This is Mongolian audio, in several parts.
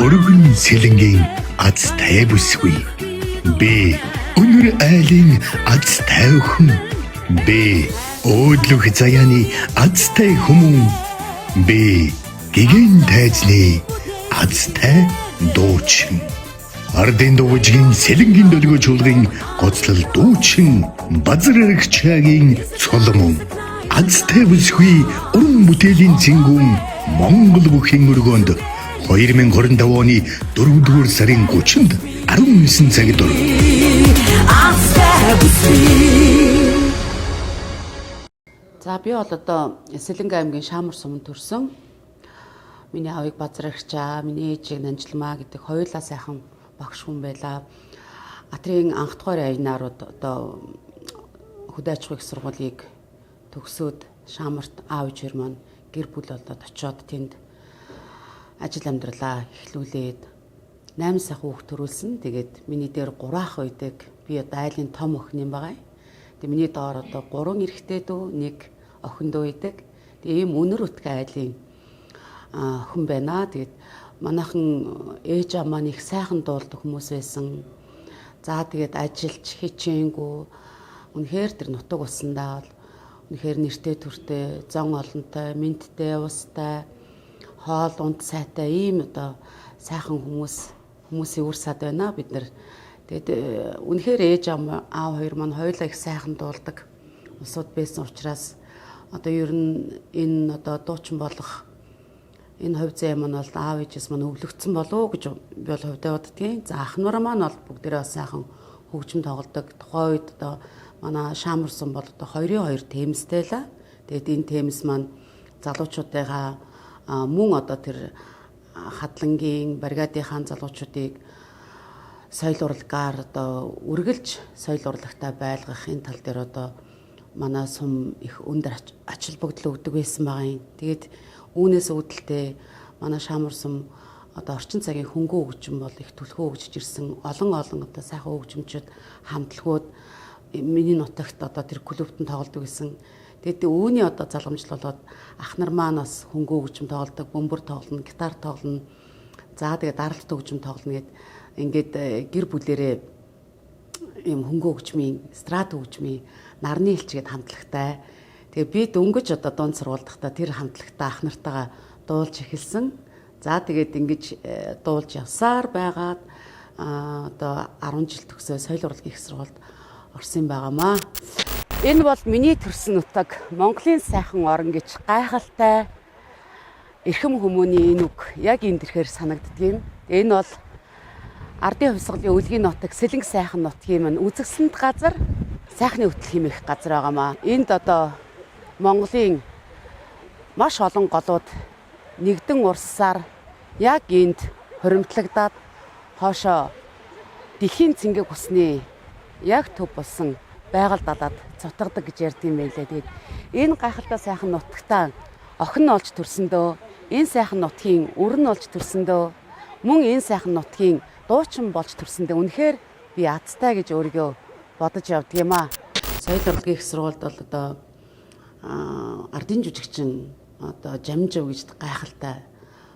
Өргөн сэлэнгийн аз тайвсгүй. Б. Өнөр айлын аз тайвхан. Б. Өөдлөх заяаны аз тай хүмүүн. Б. Гэгэн тайзны аз тай дуучин. Ардын дуужгийн сэлэнгийн долгио чуулгын гоцлол дуучин базарагчаагийн цоломон. Аз тайвсгүй уран бүтээлийн цэнгүүн Монгол бүхийн өргөөнд 2025 оны 4-р сарын 30-нд 19 цагт дур. За би бол одоо Сэлэнг аймгийн Шаамар суманд төрсөн. Миний аавыг базарагчаа, миний ээжийг Нанжилмаа гэдэг хоёулаа сайхан багш хүн байлаа. Атрын анх дугаар аянаар одоо хөдөө аж ахуйн их сургуулийг төгсөөд Шаамарт аав ээж маань гэр бүл болоод очиод тэнд ажил амьдралаа эхлүүлээд 8 сая хүүхд төрүүлсэн. Тэгээд миний дээр 3 ах үйдэг. Би одоо айлын том охин юм байгаа. Тэгээд миний доор одоо 3 эрэгтэй дүү, 1 охин дүү үйдэг. Тэгээд ийм өнөр утга айлын хүн байна. Тэгээд манайхан ээж аа маань их сайхан дуулдаг хүмүүс байсан. За тэгээд ажилч хичээнгүй. Үнэхээр тэр нутаг усандаа бол үнэхээр нэртэй төртэй, зан олонтой, мэдтэй, устай, хоол унд сайтай ийм одоо сайхан хүмүүсийн үр сад байна бид нар. Тэгээд үнэхээр ээж аав хоёр маань хоёулаа их сайхан дуулдаг улсууд байсан учраас одоо ер нь энэ одоо дуучин болох энэ хувь зай маань бол аав ээжээс маань өвлөгдсөн болов уу гэж би бол хувьдаа боддгийн. За ахнараа маань бол бүгдээрээ бас сайхан хөгжим тоглодог. Тухайн үед одоо манай Шаамар сум бол одоо 22 темстэй л. Тэгээд энэ темс маань залуучуудынхаа мөн одоо тэр хадлангийн бригадынхаа залуучуудыг соёл урлагаар одоо үргэлж соёл урлагтай байлгахын тал дээр одоо манай сум их өндөр ач холбогдол өгдөг байсан байгаа юм. Тэгээд үүнээс үүдэлтэй манай Шаамар сум одоо орчин цагийн хөнгөө хөгжим бол их түлхөө хөгжиж ирсэн. Олон одоо сайхан хөгжимчид хамтлагууд миний нутагт одоо тэр клубт нь тоглодог гэсэн. Тэгээд үүний одоо залгамжил болоод ахнар маань бас хөнгөө хөгжим тоглодог, бөмбөр тоглоно, гитар тоглоно. За тэгээд даралт хөгжим тоглоно гэд ингээд гэр бүлэрээ ийм хөнгөө хөгжмийн, эстрад хөгжмийн нарны элчгээд хамтлагтай. Тэгээ би дөнгөж одоо дунд сургуульдахтаа тэр хамтлагтай ахнартайгаа дуулж эхэлсэн. За тэгээд ингэж дуулж явсаар байгаад одоо 10 жил төгсөө соёл урлагийн их сургуульд орсон байгаамаа. Энэ бол миний төрсөн нутаг Монголын сайхан орон гэж гайхалтай эрхэм хүмүүний энэ үг яг энд ирэхээр санагддгийг. Энэ бол Ардын хувьсгалын өлгийн нутаг Сэлэнг сайхан нутгийн маань үзэгсэнд газар сайхны хөтөл хэмээх газар байгаамаа. Энд одоо Монголын маш олон голууд нэгдэн урссаар яг энд хоримтлагдаад хоошоо дэлхийн цэнгэг усны яг төв болсон байгаль далаад цутгадаг гэж ярьдсан байлээ. Тэгээд энэ гайхалтай сайхан нутагтаа охин нь олж төрсөндөө, энэ сайхан нутгийн өрн олж төрсөндөө, мөн энэ сайхан нутгийн дуучин болж төрсөндөө үнэхээр би азтай гэж өөрийгөө бодож явдаг юм аа. Соёл урлагийн их сургуульд бол одоо ардын жүжигчин одоо Жамжав гэж гайхалтай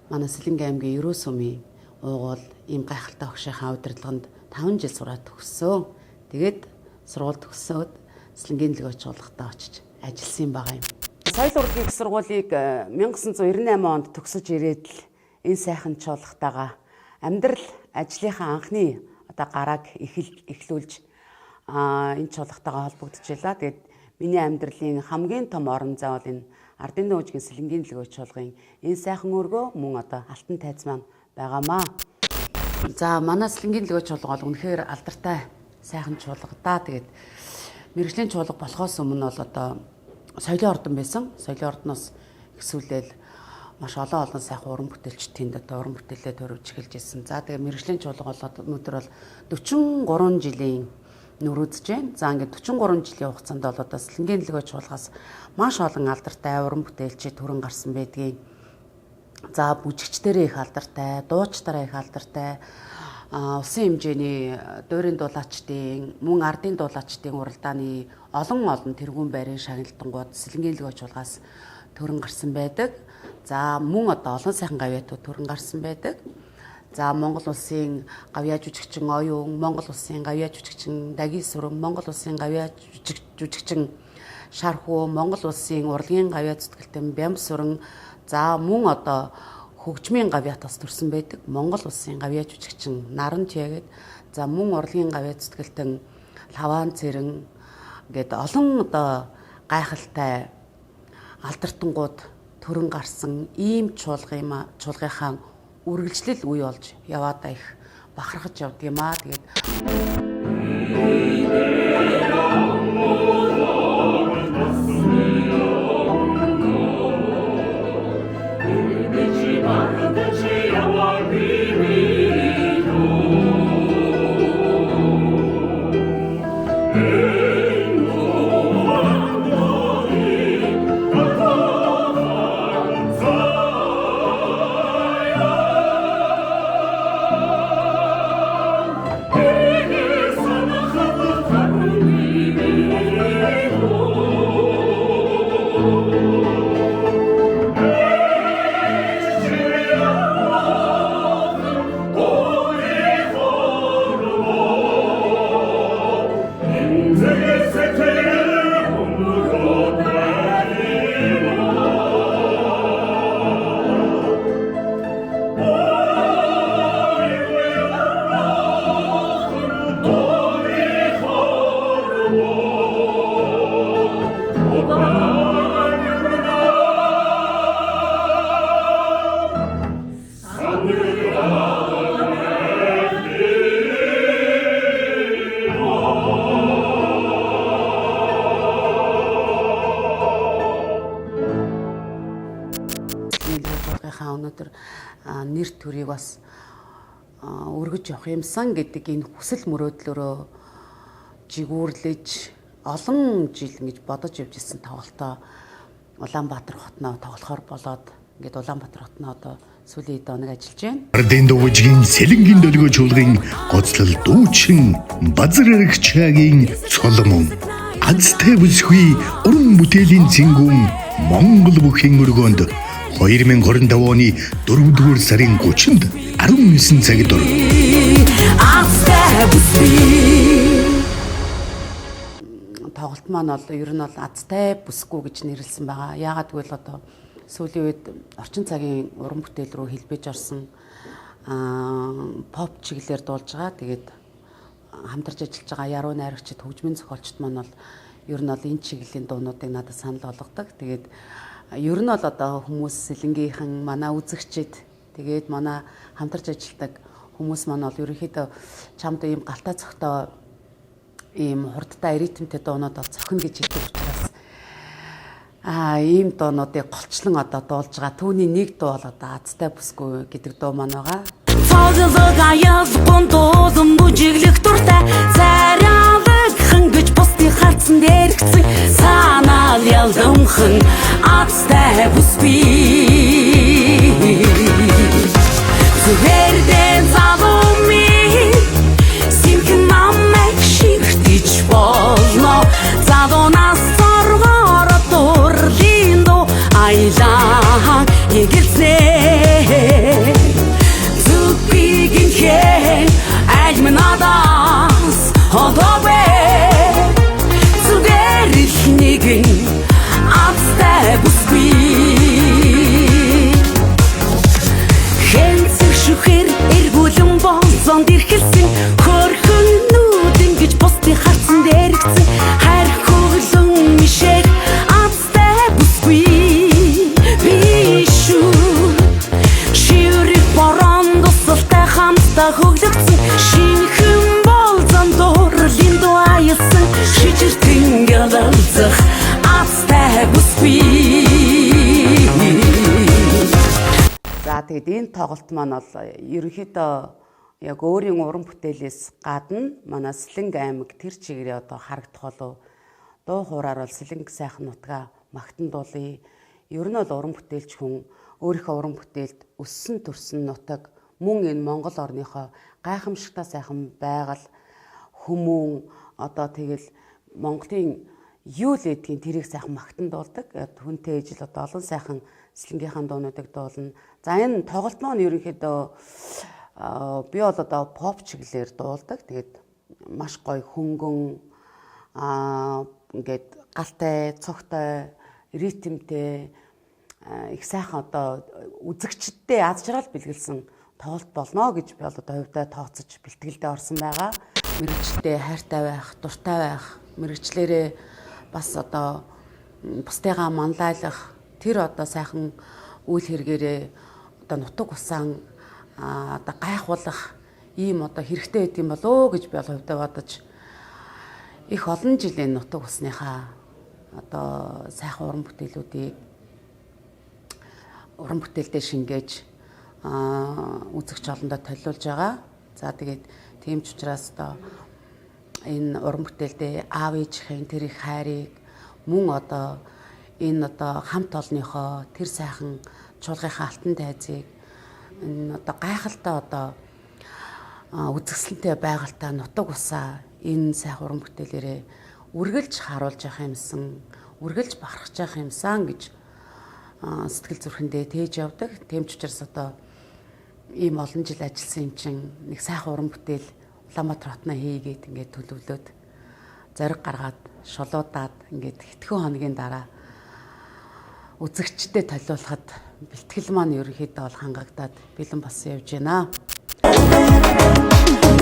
манай Сэлэнг аймгийн Ерөө сумын уугуул ийм гайхалтай огшийнхаа удирдлаганд 5 жил сураад төгссөн. Тэгээд сургууль төгсөөд Сэлэнгийн дэлгөөч чуулгатаа очиж ажилласан байгаа юм. Соёл урлагийн их сургуулийг 1998 онд төгсөж ирээд л энэ сайхан чуулгатаагаа амьдрал ажлынхаа анхны одоо гарааг эхлүүлж энэ чуулгатаагаа холбогдож байлаа. Тэгээд миний амьдралын хамгийн том орон зай бол энэ Ардын дүүжгийн Сэлэнгийн дэлгөөч чуулгын энэ сайхан өргөө мөн одоо алтан тайз маань байгаамаа. За манай Сэлэнгийн дэлгөөч чуулга бол үнэхээр алдартай сайхан чуулга да. Тэгээд мэргэжлийн чуулга болохоос өмнө бол одоо соёлын ордон байсан. Соёлын ордноос ихсүүлэл маш олон сайхан уран бүтээлч тэнд одоо уран бүтээлээ төрөвж эхэлж ирсэн. За тэгээд мэргэжлийн чуулга болоод өнөөдөр бол 43 жилийн нүрүүдж байна. За ингээд 43 жилийн хугацаанд бол одоо Сэлэнгийн дэлгөөч чуулгаас маш олон алдартай уран бүтээлчид төрөн гарсан байдгийг. За бүжигчдэрээ их алдартай, дуучдаараа их алдартай, улсын хэмжээний дуурийн дулаачдын, мөн ардын дулаачдын уралдааны олон тэргүүн байрын шагналтангууд Сэлэнгийн дэлгөөч чуулгаас төрөн гарсан байдаг. За мөн одоо олон сайхан гавьяатууд төрөн гарсан байдаг. За Монгол улсын гавьяа жүжигчин Оюун, Монгол улсын гавьяа жүжигчин Дагийн Сүрэн, Монгол улсын гавьяа жүжигчин Шархуу, Монгол улсын урлагийн гавьяа зүтгэлтэн Бямс Сүрэн, за мөн одоо хөгжмийн гавьяатаас төрсэн байдаг Монгол улсын гавьяа жүжигчин Наран Чэгэд, за мөн урлагийн гавьяа зүтгэлтэн Лаван Цэрэн гээд олон одоо гайхалтай алдартангууд төрөн гарсан ийм чуулгынхаа үргэлжлэл үе болж яваадаа их бахархаж явдаг юм аа. Тэгээд өнөөдөр нэр төрийг бас өргөж явах юмсан гэдэг энэ хүсэл мөрөөдлөөрөө жигүүрлэж олон жил ингэж бодож явж ирсэн тоглолтоо Улаанбаатар хотноо тоглохоор болоод ингээд Улаанбаатар хотноо одоо сүүлийн үед оног ажиллаж байна. Ардын дуугийн Сэлэнгийн дөлгөө чуулгын гоцлол дуучин Базарагчаагийн цоломон Азтай бүсгүй уран бүтээлийн зингүүн Монгол бүхэн өргөөнд 2025 оны 4-р сарын 30-нд 19 цагт тоглолт маань бол ер нь бол Азтай бүсгүй гэж нэрлсэн байгаа. Яагаад гэвэл одоо сүүлийн үед орчин цагийн уран бүтээл рүү хэлбэж орсон поп чиглэлээр дуулж байгаа. Тэгээд хамтарч ажиллаж байгаа яруу найрагчид, хөгжмийн зохиолчд маань бол ер нь бол энэ чиглэлийн дуунуудыг надад санал болгодог. Тэгээд ер нь бол одоо хүмүүс Сэлэнгийнхэн манай үзэгчид, тэгээд манай хамтарч ажилладаг хүмүүс маань бол ерөнхийдөө чамд ийм галтаа цогтой ийм хурдтай ритмтэй дуунууд бол цохино гэж хэлдэг учраас ийм дуунуудыг голчлон одоо дуулж байгаа. Түүний нэг дуу бол одоо Азтай бүсгүй гэдэг дуу маань байгаа. Цоглог аяалгон дуулан бүжиглэх дуртай заряалагхан гэж бусдын харцсан дээргцэн санаал ялдамхан Азтай бүсгүй Зүгээрдэн залууми синхэн намайг шигтэж болно залуунаас зоргоор дурлын дуу аялаа эгэлцээ зүггийнхэн альмнадаас hodove зүгээр их нэгэн Азтай бүсгүй шүхэр эргүүлэн болзонд ирхэлсэн хөрхөн нүүдэн гэж бусдын харцсан дээргцэн хайр хөглөн мишэг Азтай бүсгүй бишүү шиүрэг борон дусалтай хамтдаа хөглөгцөн шинхэн болзонд дурлын дуу аялсан шижиртэн галалцах Азтай бүсгүй. За тэгээд энэ тоглолт маань бол ерөнхийдөө яг өөрийн уран бүтээлээс гадна манай Сэлэнг аймаг тэр чигээрээ одоо харагдах болов. Дуу хуураар бол Сэлэнг сайхан нутгаа магтан дуулъя. Ер нь бол уран бүтээлч хүн өөрийнхөө уран бүтээлд өссөн төрсөн нутаг мөн энэ Монгол орныхоо гайхамшигтай сайхан байгаль хүмүүн одоо тэгэл Монголын юу л гэдгийг тэрийг сайхан магтан дуулдаг. Хүнтэй ижил одоо олон сайхан Сэлэнгийнхаа дуунуудыг дуулна. За энэ тоглолт маань ерөнхийдөө би бол одоо pop чиглэлээр дуулдаг. Тэгээд маш гоё хөнгөн ингээд галтай, цогтой, ритмтэй их сайхан одоо үзэгчдтэй аз жаргал бэлгэлсэн тоглолт болно гэж би бол одоо хувьдаа тооцож бэлтгэлдээ орсон байгаа. Мэргэжлээ хайртай байх, дуртай байх, мэргэжлэрээ бас одоо бусдыгаа манлайлах тэр одоо сайхан үйл хэрэгээрээ одоо нутаг усаан одоо гайхуулах ийм одоо хэрэгтэй байт юм болоо гэж би бол хувьдаа бодож их олон жилийн нутаг усныхаа одоо сайхан уран бүтээлүүдийг уран бүтээлдээ шингээж үзэгч олондоо толиулж байгаа. За тэгээд тийм ч учраас одоо энэ уран бүтээлдээ аав ээжийн тэр их хайрыг мөн одоо энэ одоо хамт олонныхоо тэр сайхан чуулгынхаа алтан тайзыг энэ одоо гайхалтай одоо үзэсгэлэнтэй байгальтай нутаг усаа энэ сайхан уран бүтээлээрээ үргэлж харуулж явах юмсан, үргэлж бахархаж явах юмсан гэж сэтгэл зүрхэндээ тээж явдаг. Тийм ч учраас одоо ийм олон жил ажилласан юм чинь нэг сайхан уран бүтээл Улаанбаатар хотноо хийгээд ингээд төлөвлөөд зориг гаргаад шулуудаад ингээд хэдхэн хоногийн дараа үзэгчдэд толиулахад бэлтгэл маань ерөнхийдөө бол хангагдаад бэлэн болсон явж байна.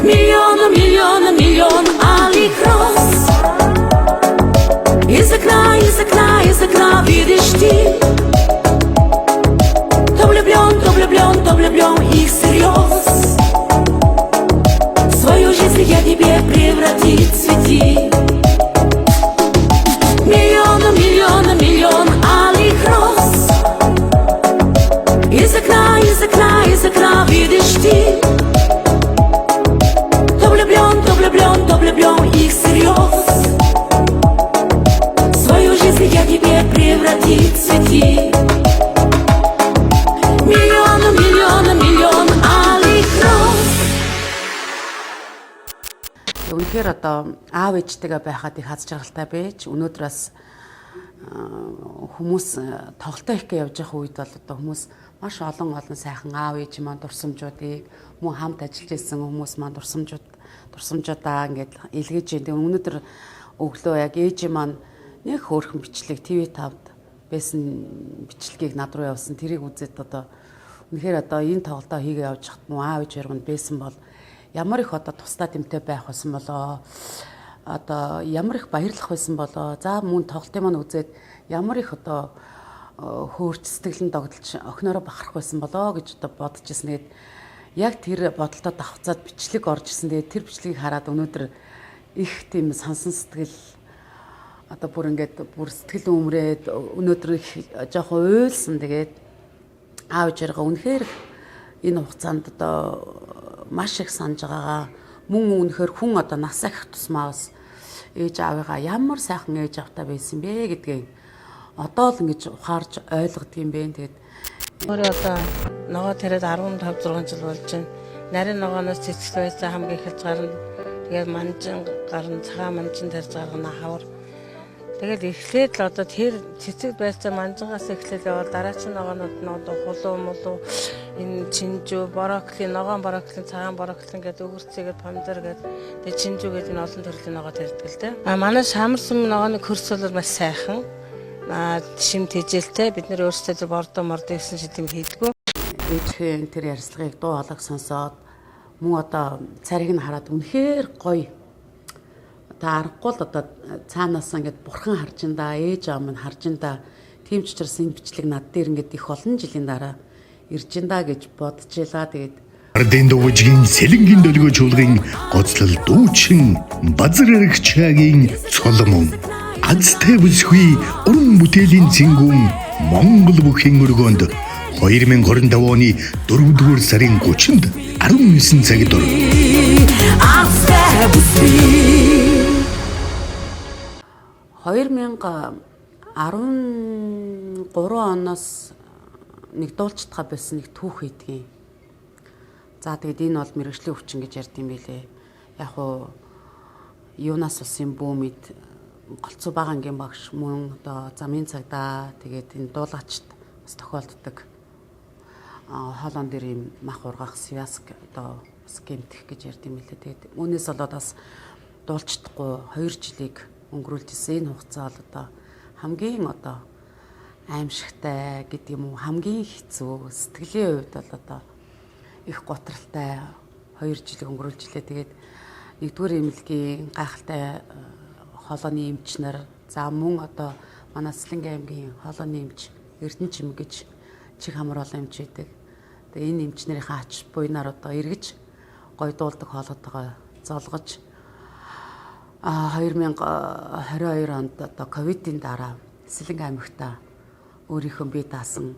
Миллион алых роз из окна видишь ты. То влюблен и всерьез. Свою жизнь я тебе превратить цвети. Миллион алых роз из окна видишь ты. То влюблен и всерьез. Свою жизнь я тебе превратить цвети. Миллион алых роз. Үнэхээр одоо аав ээжтэйгээ байхад их аз жаргалтай байж өнөөдөр бас хүмүүс тоглолтоо их гэж явж байгаа үед бол одоо хүмүүс маш олон сайхан аав ээж маань дурсамжуудыг мөн хамт ажиллаж исэн хүмүүс маань дурсамжуудаа ингээд илгээж байгаа. Өнөөдөр өглөө яг ээж маань нэг хөөрхөн бичлэг TV5-д байсан бичлэгийг над руу явуулсан. Тэрийг үзээд одоо үнэхээр одоо энэ тоглолтоо хийгээ явж хат мөн аав ээж өргөнд байсан бол ямар их одоо тусдаа тэмтэй байх байсан болоо, одоо ямар их баярлах байсан болоо, за мөн тоглолтын маань үзээд ямар их одоо хөөрч сэтгэлэн догдолж охиноороо бахарах байсан болоо гэж одоо бодож ирсэн. Тэгээд яг тэр бодолтой давхцаад бичлэг орж ирсэн. Тэгээд тэр бичлэгийг хараад өнөөдөр их тийм сансан сэтгэл одоо бүр сэтгэл өмрээд өнөөдөр их жоохон уйлсан. Тэгээд аав ээжээрээ үнэхээр энэ хугацаанд одоо маш их санаж байгаагаа мөн үнэхээр хүн одоо нас ахих тусмаа бас ээж аавыгаа ямар сайхан ээж автай байсан бэ гэдгийг одоо л ингэж ухаарж ойлгодог юм бэ. Тэгээд өөрөө одоо ногоо тариад 15 6 жил болж байна. Нарийн ногооноос цэцэг байсан хамгийн ихэлж гарна. Тэгээд манжин гарна, цагаан манжин тарьж гаргана хавар. Тэгээд эхлээд л одоо тэр цэцэг байсан манжингаас эхлээд явал дараагийн ногоонууд нь одоо хулуу молуу энэ чинжүү, брокколи, ногоон брокколи, цагаан брокколи гэдэг өгөрцөгээд помидор гэдэг тэгээд чинжүү гэдэг энэ олон төрлийн ногоо тарьдаг л дээ. Манай шамар сум ногооны хөрс бол маш сайхан. Шим тэжээлтэй бид нэр өөрсдөө тэр бордоо гэсэн шидэм хийдгүү. Ээжийн тэр ярьцлагыг дуу хоолойг сонсоод мөн одоо царийг нь хараад үнэхээр гоё. Та аргагүй л одоо цаанаас ингээд бурхан харж инда, ээж аав минь харж инда. Тийм ч учраас энэ бичлэг над дээр ингээд их олон жилийн дараа ирж инда гэж бодож ялаа. Тэгээд Ардын дуугийн сэлэнгийн дөлгөө чуулгын гоцлол дуучин Базар Аригчаагийн цоломон азтай бүсгүй уран бүтээлийн зингүүн Монгол бүхийн өргөөнд 2025 оны 4-р сарын 30-нд 19 цагт орно. азтай бүсгүй 2013 оноос нэг дуулчдгаа байсан нэг түүх хийдгийг. За тэгээд энэ бол мэргэжлийн өвчин гэж ярьд юм билээ. Яг уу юунаас болсон бүүмэд голцоо багангийн багш мөн одоо замын цагдаа тэгээд энэ дуулаачд бас тохиолддог. хоолон дээр юм мах ургах связк одоо скемтэх гэж ярьд юм лээ. Тэгээд үүнээс болоод бас дуулцдаггүй 2 жилийг өнгөрүүлжсэн. Энэ хугацаа бол одоо хамгийн одоо аимшигтай гэдэг юм уу, хамгийн хэцүү сэтгэлийн хувьд бол одоо их готралтай 2 жилийг өнгөрүүлж илээ. Тэгээд 1-р эмнэлгийн гайхалтай хоолойны эмч нар за мөн одоо манай Сэлэнгийн аймгийн хоолойны эмч Эрдэнэчим гэж чих хамар олон эмч байдаг. Тэгээ энэ эмч нарынхаа ач буйнаар одоо эргэж гой дуулдаг хоолойгоо золгож 2022 онд одоо ковидын дараа Сэлэнг аймагта өөрийнхөө бие даасан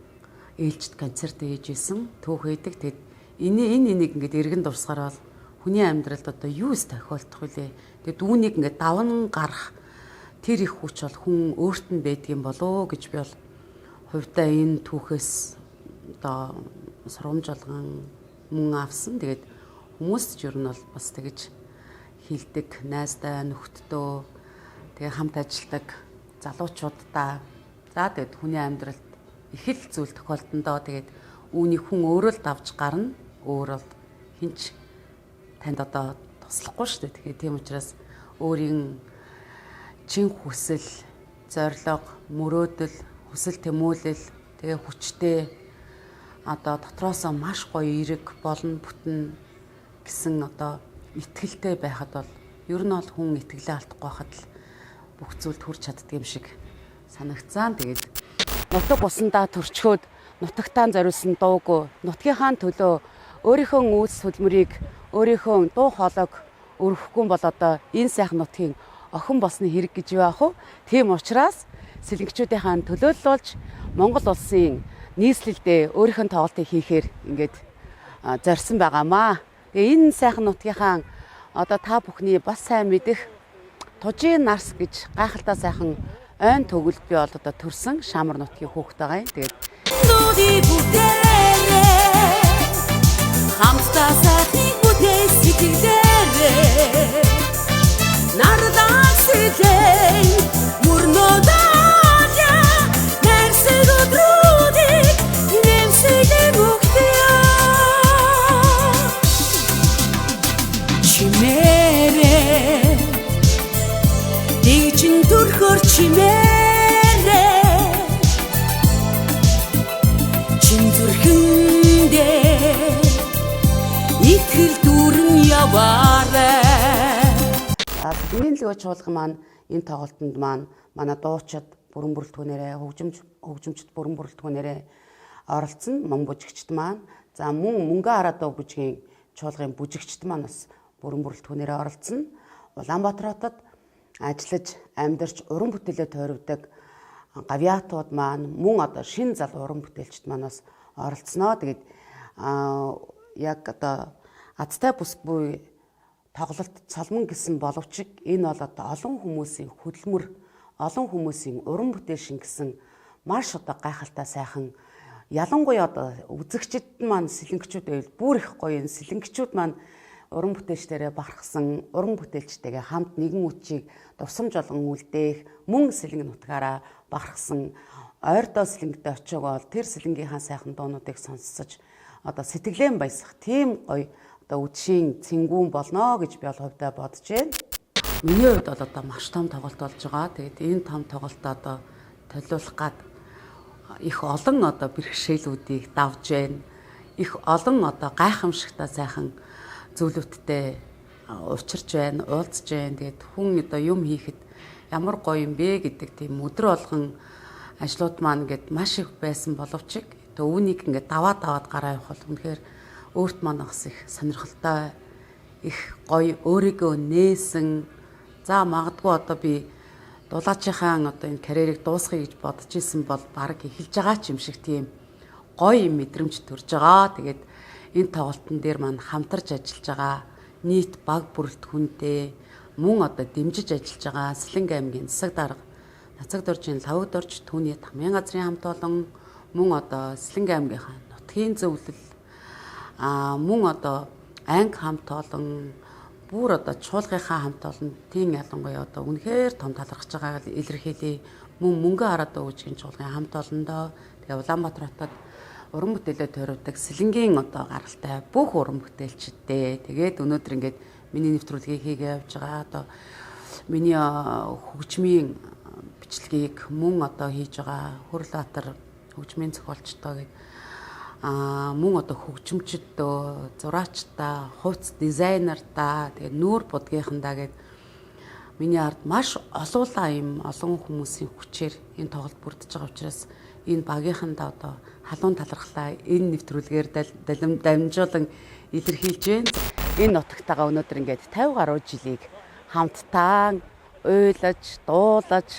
ээлжид концерт ээжсэн түүх хийдэг. Тэгэд энийг ингээд эргэн дурсахаар бол хүний амьдралд одоо юу ч тохиолдох вүлээ. Тэгэд үүнийг ингээд даван гарах тэр их хүч бол хүн өөрт нь байдгийн болоо гэж би бол хувьдаа энэ түүхээс одоо сургамж олгон мөн авсан. Тэгээд хүмүүс ч ер нь бол бас тэгэж хилдэг, найздаа, нөхдөө тэгээ хамт ажилладаг залуучуудаа за тэгээд хүний амьдралд их л зүйл тохиолдондоо тэгээд үүнийг хүн өөрөө л давж гарна. Өөрөө хинч танд одоо туслахгүй шүү дээ. Тэгэхээр тийм учраас өөрийн чин хүсэл, зориг, мөрөөдөл, хүсэл тэмүүлэл тэгээ хүчтэй одоо дотроосоо маш гоё эерэг болон бүтэн гэсэн одоо итгэлтэй байхад бол ер нь бол хүн итгэлээ алдахгүй байхад л бүх зүйлд хүрч чаддаг юм шиг санагцсан. Тэгээд нутаг усандаа төрчхөөд нутагтаа зориулсан дуугүй нутгийнхаа төлөө өөрийнхөө үүс хөдөлмөрийг өөрийнхөө дуу хоолойг өргөхгүй бол одоо энэ сайхан нутгийн охин болсны хэрэг гэж юу аах вэ? Тийм учраас сэлэнгчүүдийнхаа төлөөлөл болж Монгол улсын нийслэлдээ өөрийнхөө тоглолтыг хийхээр ингээд зорьсон байгаамаа. Тэгээ энэ сайхан нутгийнхаа одоо та бүхний бас сайн мэдэх Тужийн Нарс гэж гайхалтай сайхан ойн төгөлд би бол одоо төрсэн Шамар нутгийн хүүхэд байгаа юм. Тэгээд хамтдаа сайхны бүтээл сэтгэлээрээ нардан сэлэн мөрнөдөө нэрсэг өдрүүдийг нэмсэглэн өгтөё чимээрээ дийчин төрхөр чимээрээ чин зүрхэндээ итгэл дүүрэн яваарай. Бидний лгөө чуулган маань энэ тоглолтод маань манай дуучид бүрэн бүрэлдэхүүнээрээ хөгжимчд бүрэн бүрэлдэхүүнээрээ оролцсон мөн бүжигчд маань за мөн мөнгө хараад бүжгийн чуулгын бүжигчд маань бас бүрэн бүрэлдэхүүнээрээ оролцсон. Улаанбаатар хотод ажиллаж амьдарч уран бүтээлээ тойрвдаг гавьяатууд маань мөн одоо шин зал уран бүтээлчд маань бас оролцсноо. Тэгээд яг одоо азтай бүс буй тоглолт цолмон гэсэн боловч энэ бол одоо олон хүмүүсийн хөдөлмөр, олон хүмүүсийн уран бүтээл шингэсэн маш одоо гайхалтай сайхан ялангуяа одоо үзэгчд маань сэлэнгчүүд байвал бүр их гоё энэ сэлэнгчүүд маань уран бүтээлчдэрээ бахархсан уран бүтээлчтэйгээ хамт нэгэн үчиг дурсамж олгон үлдээх мөн сэлэнг нутгаараа бахархсан ойрдоо сэлэнгтэй очиог бол тэр сэлэнгийнхаа сайхан дуунуудыг сонсож одоо сэтгэлэн баясах тийм гоё одоо үдшийн цэнгүүн болно гэж би бол хувьдаа бодож байна. Миний хувьд бол одоо маш том тоглолт болж байгаа. Тэгээд энэ том тоглолтоо одоо төлөвлөх гад их олон одоо бэрхшээлүүдийг давж байна. Их олон одоо гайхамшигтай сайхан зүйлүүдтэй учирч байна, уулзж байна. Тэгээд хүн одоо юм хийхэд ямар гоё юм бэ гэдэг тийм өдөр болгон ажлууд маань ингээд маш их байсан боловч тэгээ үүнийг ингээд даваад гараа явах бол үнэхээр өөрт маань бас их сонирхолтой их гоё өөрийгөө нээсэн за магадгүй одоо би дулаачийнхаа одоо энэ карьерийг дуусгая гэж бодож исэн бол баг эхэлж байгаа ч юм шиг тийм гоё юм мэдрэмж төрж байгаа. Тэгээд энэ тоглолтын дээр маань хамтарч ажиллаж байгаа нийт баг бүрэлдэхүүнтэй мөн одоо дэмжиж ажиллаж байгаа Сэлэнг аймгийн засаг дарга Нацаг доржийн лавг дорж түүний тамийн газрын хамт олон мөн одоо Сэлэнг аймгийнхаа нутгийн зөвлөл мөн одоо анги хамт олон бүр одоо чуулгынхаа хамт олон тийм ялангуяа одоо үнэхээр том талархаж байгааг илэрхийлье. Мөн мөнгө хараад өгчгийн чуулгын хамт олондоо тэгээ Улаанбаатар хотод уран бүтээлээ тойрвдаг сэлэнгийн одоо гаралтай бүх уран бүтээлчдээ тэгээд өнөөдөр ингээд миний нэвтрүүлгийг хийгээ явж байгаа. Одоо миний хөгжмийн бичлэгийг мөн одоо хийж байгаа Хүрлбаатар хөгжмийн зохиолчтой гэдэг мөн одоо хөгжимчдөө, зураачтай, хувцс дизайнертай, тэгээд нүүр будгийнхандаа гэдэг миний ард маш олуулаа юм олон хүмүүсийн хүчээр энэ тоглолт бүрдэж байгаа учраас энэ багийнхандаа одоо халуун талархлаа энэ нэвтрүүлгээр дамжуулан илэрхийлж байна. Энэ нутагтайгаа өнөөдөр ингээд 50 гаруй жилийг хамтдаа уйлаж, дуулаж,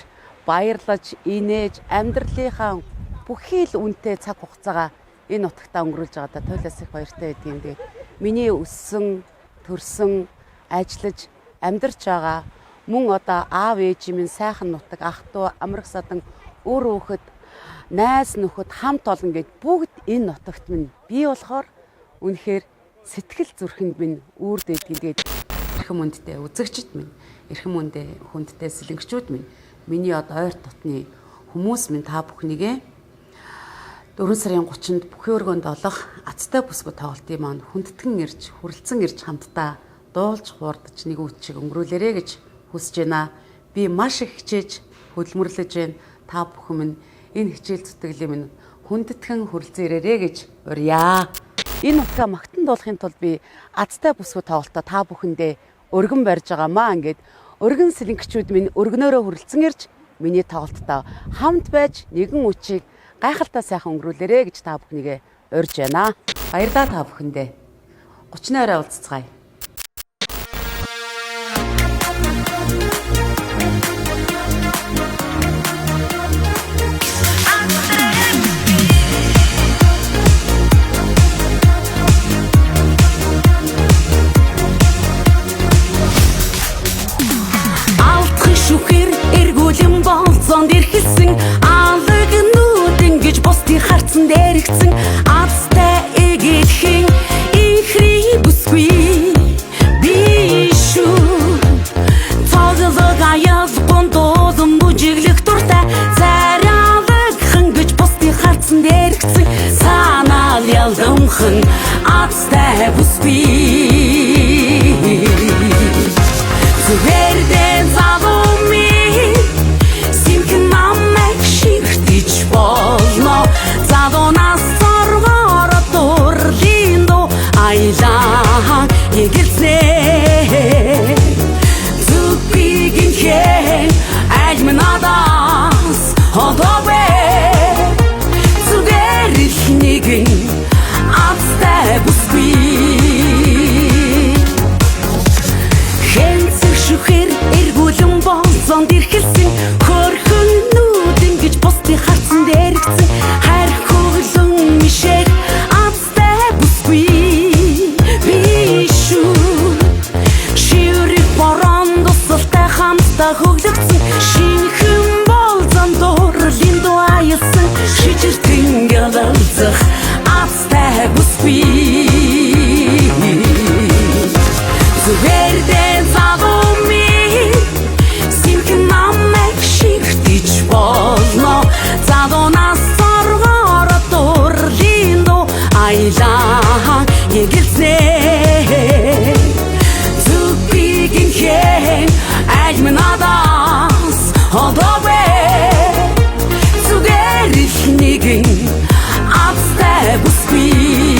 баярлаж, инээж амьдралынхаа бүхий л үнэтэй цаг хугацаагаа энэ нутагтаа өнгөрүүлж байгаадаа туйлаас их баяртай байдгийн. Тэгээд миний өссөн, төрсөн, ажиллаж, амьдарч байгаа мөн одоо аав ээж минь сайхан нутаг, ах トゥ амрах садан өр өөхөд найз нөхөд хамт олон гэд бүгд энэ нутагт минь бий болохоор үнэхээр сэтгэл зүрхэнд минь үрд байдгийн. Тэгээд эрхэм хүндтэй үзэгчд минь, эрхэм хүндтэй сэлэнгчүүд минь, миний одоо ойр дотны хүмүүс минь та бүхнийгээ 4 сарын 30-нд бүхэн өргөнд олох Азтай бүсгүй тоглолтын маань хүндэтгэн ирж, хүрлцэн ирж хамтдаа дуулж хуурдаж нэг үтчиг өнгөрүүлээрэ гэж хүсэж байна. Би маш их хичээж хөдөлмөрлөж байна. Та бүхэн минь энэ хичээл зүтгэлийн минь хүндэтгэн хүрлцэн ирээрэ гэж урья. Энэ утгаа магтан дуулахын тулд би Азтай бүсгүй тоглолтоо та бүхэндээ өргөн барьж байгаамаа. Ингээд өргөн сэлэнгчүүд минь өргөнөөрөө хүрлцэн ирж миний тоглолттой хамт байж нэгэн үтчиг гайхалтай сайхан өнгөрүүлээрэ гэж та бүхнийгээ урьж байна. Баярлалаа та бүхэндээ. 30-аараа уулзцгаая. Алтхын шүхэр эргүүлэн болцоонд ирхэлсэн алаг гэж бусдын харцсан дэрэгцэн Азтай эгэлхэн ихри бүсгүй би шүү цаазаг аяз гонтозон бүжиглэх дуртай царайлагхан гэж бусдын харцсан дэрэгцэн санаал ялдамхан Азтай бүсгүй зүгээрдэн завуми синхэн намайг шигтэж болно задонаас соргоро дурлиндо айлаа егэлцээ зүгбигэн хээ альмнадаас hodove зүгээр их нэгэн Азтай бүсгүй шүхэр эргүүлэн болцоонд ирхэлсэн хөрхөн нүүдэн гэж бусдын харцсан дэрэгцэн хайр хөглөн мишэг Азтай бүсгүй би шүү шиүрэг борон дусалтай хамтдаа хөглөгдсөн шинхэн болзон дурлын дуаялсан шижиртэн галалцах Азтай бүсгүй зүгээрдэн завуми синхэн намайг шигтэж болно задонаас соргоро дурлиндо айлаа егэлцээ зүгбигэн хээ альмнадаас hodove зүгээр их нэгэн Азтай бүсгүй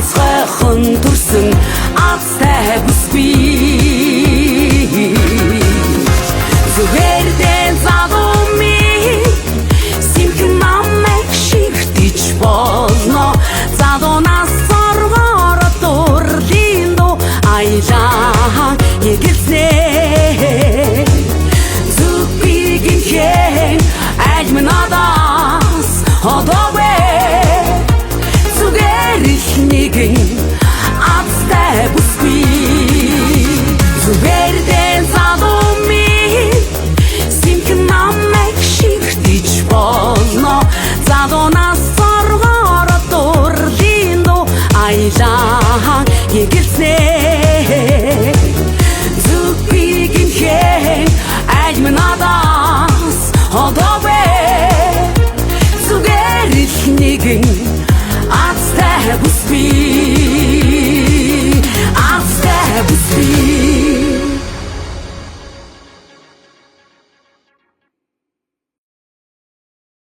онцгойхон төрсөн